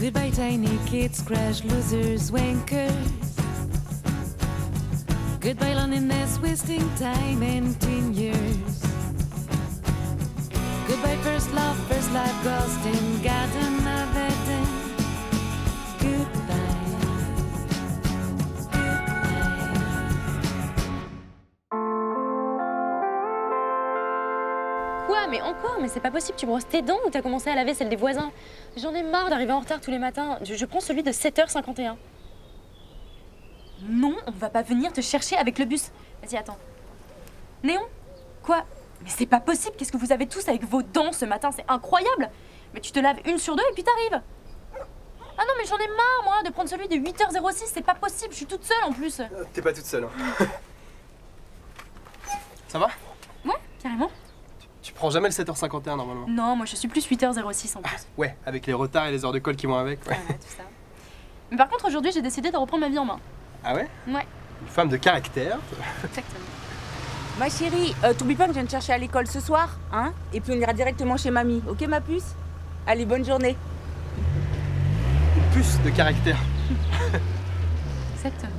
Goodbye tiny kids, crash losers, wankers. Goodbye loneliness, wasting time and 10 years. Goodbye first love, first life, ghosting, got another day. Goodbye. Quoi? Mais encore? Mais c'est pas possible, tu brosses tes dents ou t'as commencé à laver celle des voisins? J'en ai marre d'arriver en retard tous les matins. Je prends celui de 7h51. Non, on va pas venir te chercher avec le bus. Vas-y, attends. Néon? Quoi? Mais c'est pas possible, qu'est-ce que vous avez tous avec vos dents ce matin? C'est incroyable! Mais tu te laves une sur deux et puis t'arrives. Ah non, mais j'en ai marre, moi, de prendre celui de 8h06, c'est pas possible, je suis toute seule en plus. T'es pas toute seule. Hein. Ça va? Ouais, carrément. Tu prends jamais le 7h51 normalement. Non, moi je suis plus 8h06 en plus. Ouais, avec les retards et les heures de colle qui vont avec. Ouais. Ouais, tout ça. Mais par contre, aujourd'hui, j'ai décidé de reprendre ma vie en main. Ah ouais? Ouais, Une femme de caractère. exactement. Ma chérie, t'oublies pas que je viens te chercher à l'école ce soir, hein? Et puis on ira directement chez mamie, ok ma puce? Allez, bonne journée. Une puce de caractère. Exactement.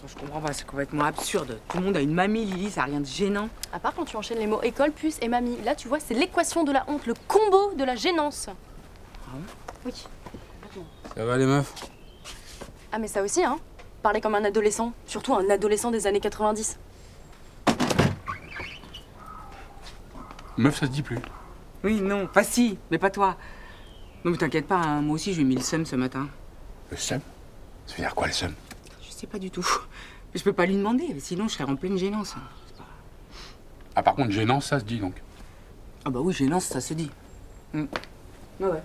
Je comprends pas, c'est complètement absurde. Tout le monde a une mamie, Lily, ça a rien de gênant. À part quand tu enchaînes les mots école, puce et mamie. Là, tu vois, c'est l'équation de la honte, le combo de la gênance. Ah ouais? Oui. Ça va les meufs? Ah, mais ça aussi, hein. Parler comme un adolescent. Surtout un adolescent des années 90. Meuf, ça se dit plus. Oui, non, pas si, mais pas toi. Non mais t'inquiète pas, hein, moi aussi je lui ai mis le seum ce matin. Le seum? Ça veut dire quoi le seum? Je sais pas du tout. Je peux pas lui demander, sinon je serais en pleine gênance. C'est pas- Ah par contre, gênant, ça se dit donc. Ah bah oui, gênance, ça se dit. Ouais, ouais.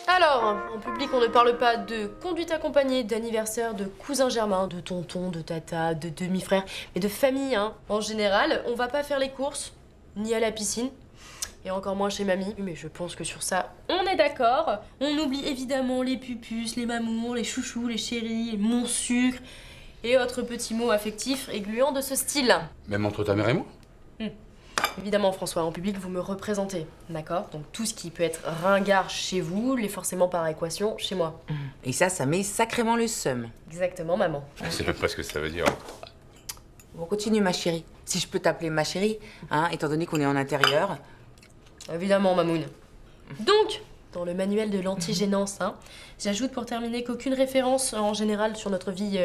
Alors, en public, on ne parle pas de conduite accompagnée, d'anniversaire, de cousin germain, de tonton, de tata, de demi-frère, mais de famille, hein. En général, on va pas faire les courses, ni à la piscine, et encore moins chez mamie. Mais je pense que sur ça, on est d'accord. On oublie évidemment les pupus, les mamours, les chouchous, les chéris, mon sucre, et autres petits mots affectifs et gluants de ce style. Même entre ta mère et moi? Évidemment, François, en public, vous me représentez, d'accord? Donc tout ce qui peut être ringard chez vous, l'est forcément par équation chez moi. Et ça met sacrément le seum. Exactement, maman. Je sais même pas ce que ça veut dire. On continue ma chérie. Si je peux t'appeler ma chérie, hein, étant donné qu'on est en intérieur. Évidemment, Mamoun. Donc, dans le manuel de l'antigénance, hein, j'ajoute pour terminer qu'aucune référence en général sur notre vie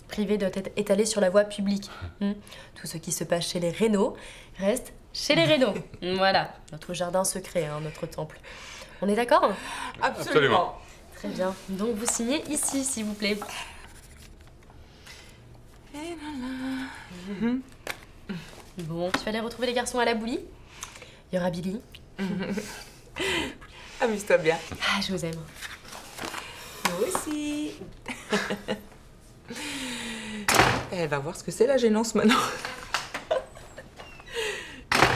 privée doit être étalée sur la voie publique. Tout ce qui se passe chez les Reynaud reste chez les Reynaud. Voilà, notre jardin secret, hein, notre temple. On est d'accord? Absolument. Très bien. Donc vous signez ici, s'il vous plaît. Bon, tu vas aller retrouver les garçons à la boulie. Il y aura Billy. Amuse-toi bien. Ah, je vous aime. Moi aussi. Elle va voir ce que c'est la gênance maintenant.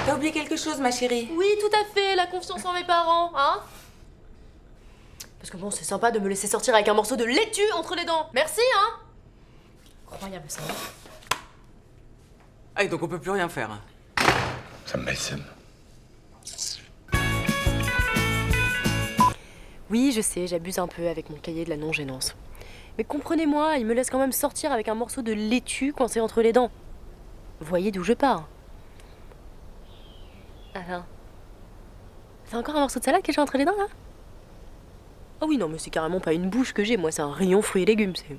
T'as oublié quelque chose, ma chérie? Oui, tout à fait, la confiance en mes parents, hein? Parce que bon, c'est sympa de me laisser sortir avec un morceau de laitue entre les dents. Merci, hein? Incroyable, ça. Ah, et donc on peut plus rien faire. Ça me met le seum. Oui, je sais, j'abuse un peu avec mon cahier de la non-gênance. Mais comprenez-moi, il me laisse quand même sortir avec un morceau de laitue coincé entre les dents. Vous voyez d'où je pars? Attends. C'est encore un morceau de salade que j'ai entre les dents, là? Ah oui, non, mais c'est carrément pas une bouche que j'ai, moi, c'est un rayon fruits et légumes, c'est...